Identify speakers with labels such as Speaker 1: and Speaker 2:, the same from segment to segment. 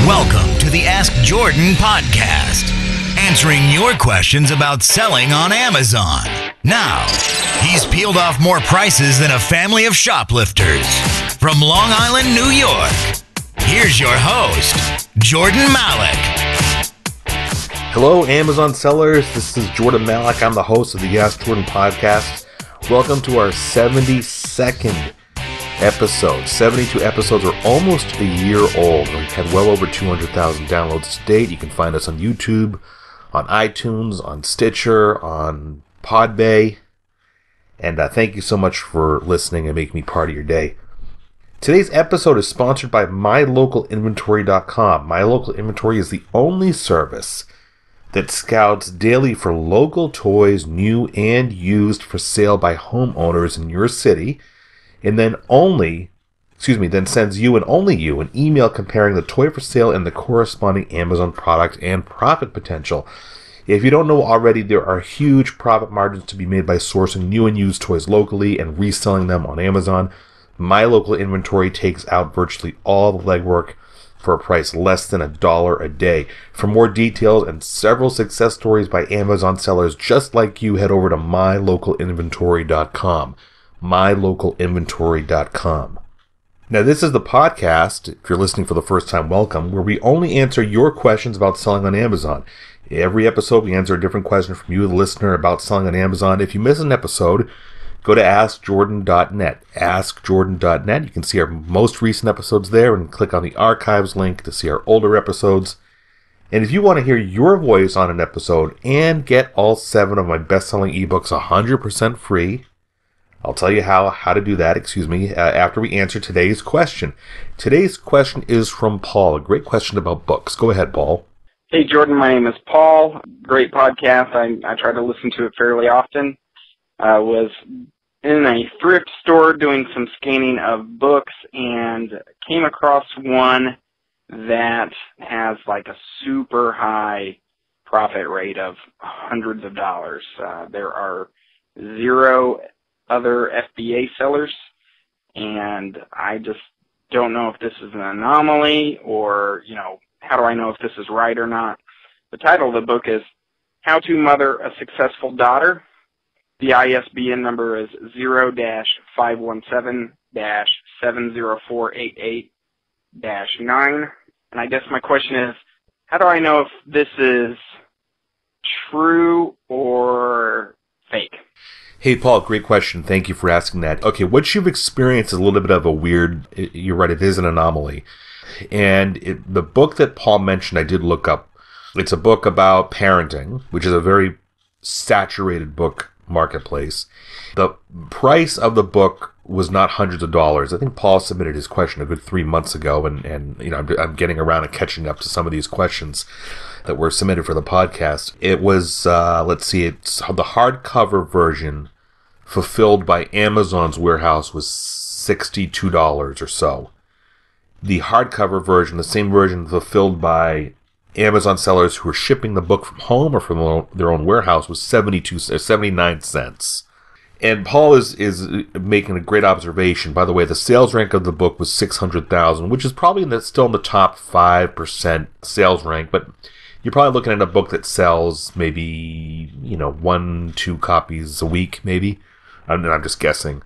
Speaker 1: Welcome to the Ask Jordan podcast, answering your questions about selling on Amazon. Now, he's peeled off more prices than a family of shoplifters. From Long Island, New York, here's your host, Jordan Malik.
Speaker 2: Hello, Amazon sellers. This is Jordan Malik. I'm the host of the Ask Jordan podcast. Welcome to our 72nd episode. 72 episodes are almost a year old. We've had well over 200,000 downloads to date. You can find us on YouTube, on iTunes, on Stitcher, on Podbay. And thank you so much for listening and making me part of your day. Today's episode is sponsored by MyLocalInventory.com. My Local Inventory is the only service that scouts daily for local toys, new and used, for sale by homeowners in your city, and then sends you and only you an email comparing the toy for sale and the corresponding Amazon product and profit potential. If you don't know already, there are huge profit margins to be made by sourcing new and used toys locally and reselling them on Amazon. My Local Inventory takes out virtually all the legwork for a price less than $1 a day. For more details and several success stories by Amazon sellers just like you, head over to MyLocalInventory.com. MyLocalInventory.com. Now, this is the podcast, if you're listening for the first time, welcome, where we only answer your questions about selling on Amazon. Every episode, we answer a different question from you, the listener, about selling on Amazon. If you miss an episode, go to AskJordan.net. AskJordan.net. You can see our most recent episodes there and click on the archives link to see our older episodes. And if you want to hear your voice on an episode and get all 7 of my best-selling ebooks 100% free, I'll tell you how to do that, after we answer today's question. Today's question is from Paul, a great question about books. Go ahead, Paul.
Speaker 3: Hey, Jordan, my name is Paul. Great podcast. I try to listen to it fairly often. I was in a thrift store doing some scanning of books and came across one that has like a super high profit rate of hundreds of dollars. There are 0 other FBA sellers, and I just don't know if this is an anomaly or, how do I know if this is right or not? The title of the book is How to Mother a Successful Daughter. The ISBN number is 0-517-70488-9. And I guess my question is, how do I know if this is true or fake?
Speaker 2: Hey, Paul, great question. Thank you for asking that. Okay, what you've experienced is a little bit of a weird, you're right, it is an anomaly. And the book that Paul mentioned, I did look up. It's a book about parenting, which is a very saturated book marketplace. The price of the book was not hundreds of dollars. I think Paul submitted his question a good 3 months ago, and I'm getting around and catching up to some of these questions that were submitted for the podcast. It was, it's the hardcover version fulfilled by Amazon's warehouse was $62 or so. The hardcover version, the same version fulfilled by Amazon sellers who were shipping the book from home or from their own warehouse, was 79 cents. And Paul is making a great observation. By the way, the sales rank of the book was 600,000, which is probably still in the top 5% sales rank, but you're probably looking at a book that sells maybe, 1-2 copies a week, maybe. I'm just guessing.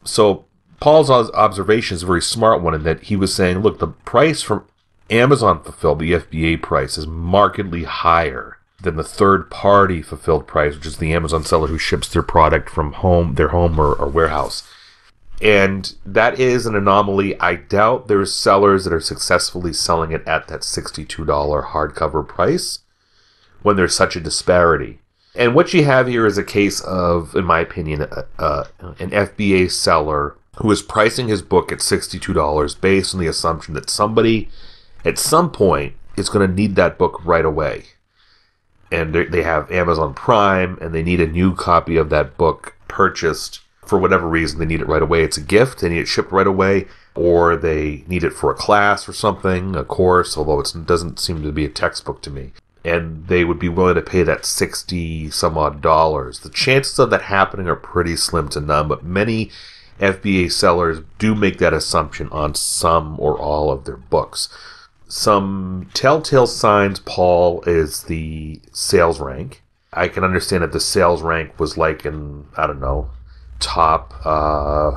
Speaker 2: So Paul's observation is a very smart one in that he was saying, look, the price from Amazon fulfilled, the FBA price, is markedly higher than the third-party fulfilled price, which is the Amazon seller who ships their product from their home or warehouse. And that is an anomaly. I doubt there's sellers that are successfully selling it at that $62 hardcover price when there's such a disparity. And what you have here is a case of, in my opinion, an FBA seller who is pricing his book at $62 based on the assumption that somebody at some point is going to need that book right away. And they have Amazon Prime, and they need a new copy of that book purchased for whatever reason. They need it right away. It's a gift. They need it shipped right away. Or they need it for a class or something, a course, although it doesn't seem to be a textbook to me. And they would be willing to pay that 60 some odd dollars. The chances of that happening are pretty slim to none, but many FBA sellers do make that assumption on some or all of their books. Some telltale signs, Paul, is the sales rank. I can understand if the sales rank was like in, I don't know, top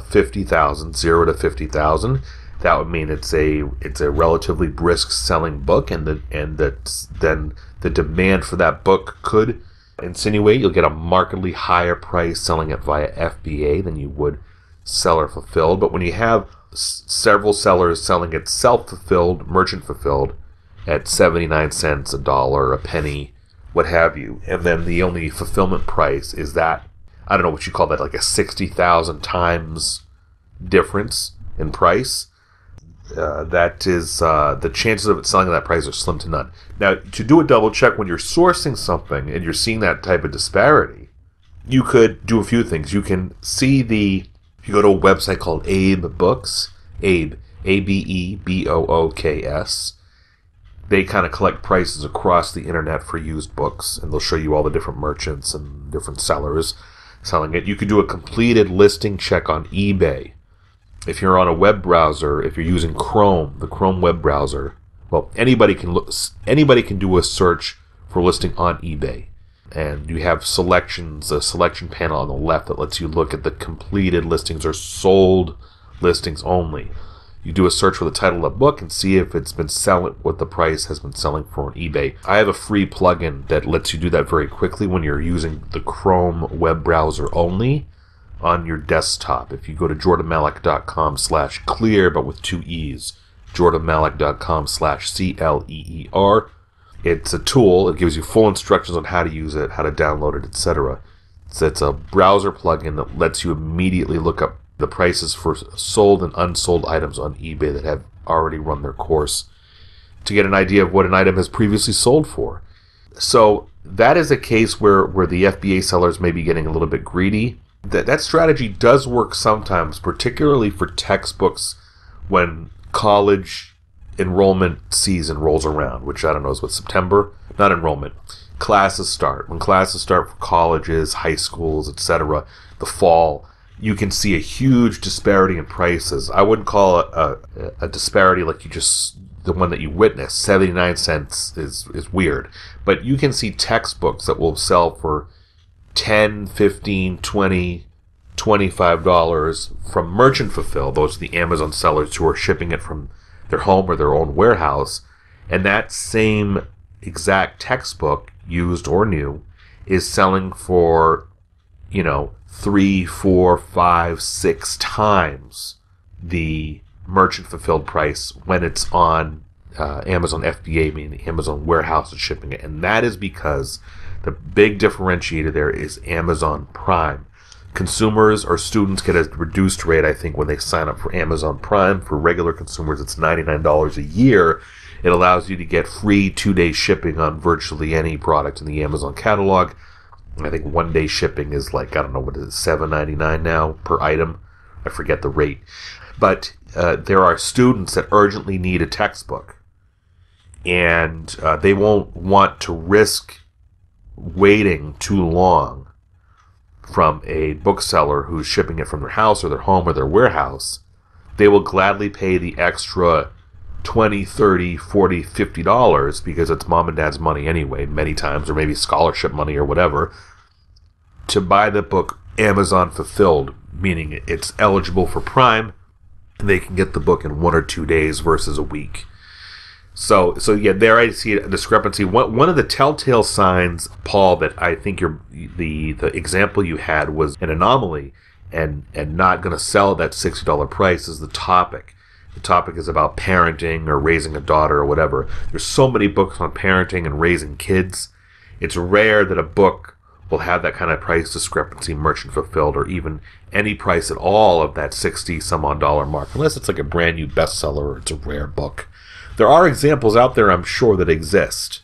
Speaker 2: 50,000, 0 to 50,000. That would mean it's a relatively brisk selling book, and then the demand for that book could insinuate you'll get a markedly higher price selling it via FBA than you would seller fulfilled. But when you have several sellers selling it self-fulfilled, merchant fulfilled, at 79 cents, a dollar, a penny, what have you, and then the only fulfillment price is that, I don't know what you call that, like a 60,000 times difference in price, that is, the chances of it selling at that price are slim to none. Now, to do a double check when you're sourcing something and you're seeing that type of disparity, you could do a few things. You can see if you go to a website called Abe Books, Abe, ABEBOOKS, they kind of collect prices across the internet for used books, and they'll show you all the different merchants and different sellers selling it. You could do a completed listing check on eBay. If you're on a web browser, if you're using Chrome, the Chrome web browser, well, anybody can do a search for listing on eBay. And you have selections, a selection panel on the left that lets you look at the completed listings or sold listings only. You do a search for the title of the book and see if it's been selling, what the price has been selling for on eBay. I have a free plugin that lets you do that very quickly when you're using the Chrome web browser only on your desktop. If you go to jordanmalik.com/clear, but with 2 E's, jordanmalik.com/CLEER, it's a tool. It gives you full instructions on how to use it, how to download it, etc. So it's a browser plugin that lets you immediately look up the prices for sold and unsold items on eBay that have already run their course to get an idea of what an item has previously sold for. So that is a case where the FBA sellers may be getting a little bit greedy. That strategy does work sometimes, particularly for textbooks when college enrollment season rolls around, which I don't know is what, September? Not enrollment. Classes start. When classes start for colleges, high schools, etc., the fall, you can see a huge disparity in prices. I wouldn't call it a disparity like the one that you witnessed. 79 cents is weird. But you can see textbooks that will sell for $10, $15, $20, $25 from merchant fulfill. Those are the Amazon sellers who are shipping it from their home or their own warehouse. And that same exact textbook, used or new, is selling for, 3, 4, 5, 6 times the merchant fulfilled price when it's on Amazon FBA, meaning the Amazon warehouse is shipping it. And that is because the big differentiator there is Amazon Prime. Consumers or students get a reduced rate, I think, when they sign up for Amazon Prime. For regular consumers, it's $99 a year. It allows you to get free 2-day shipping on virtually any product in the Amazon catalog. I think 1-day shipping is like, I don't know, what is it, $7.99 now per item? I forget the rate. But there are students that urgently need a textbook, and they won't want to risk waiting too long from a bookseller who's shipping it from their house or their home or their warehouse. They will gladly pay the extra $20, $30, $40, $50 because it's mom and dad's money anyway, many times, or maybe scholarship money or whatever, to buy the book Amazon fulfilled, meaning it's eligible for Prime, and they can get the book in 1 or 2 days versus a week. So yeah, there I see a discrepancy. One of the telltale signs, Paul, that I think the example you had was an anomaly and not going to sell at that $60 price is the topic. The topic is about parenting or raising a daughter or whatever. There's so many books on parenting and raising kids. It's rare that a book will have that kind of price discrepancy, merchant fulfilled, or even any price at all of that 60 some odd dollar mark, unless it's like a brand new bestseller or it's a rare book. There are examples out there, I'm sure, that exist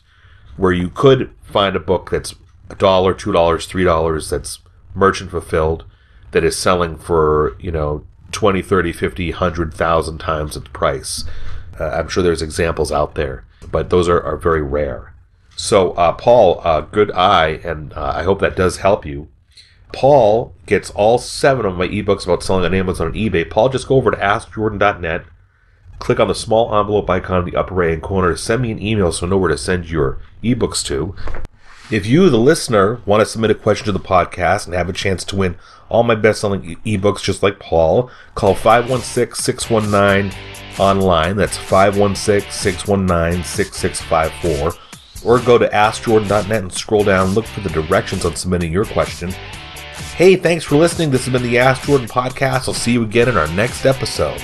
Speaker 2: where you could find a book that's $1, $2, $3 that's merchant fulfilled that is selling for, 20, 30, 50, 100,000 times its price. I'm sure there's examples out there, but those are very rare. So, Paul, good eye, and I hope that does help you. Paul gets all 7 of my ebooks about selling on Amazon and eBay. Paul, just go over to AskJordan.net, click on the small envelope icon in the upper right-hand corner to send me an email so I know where to send your ebooks to. If you, the listener, want to submit a question to the podcast and have a chance to win all my best-selling ebooks just like Paul, call 516-619-ONLINE. That's 516-619-6654. Or go to AskJordan.net and scroll down and look for the directions on submitting your question. Hey, thanks for listening. This has been the Ask Jordan Podcast. I'll see you again in our next episode.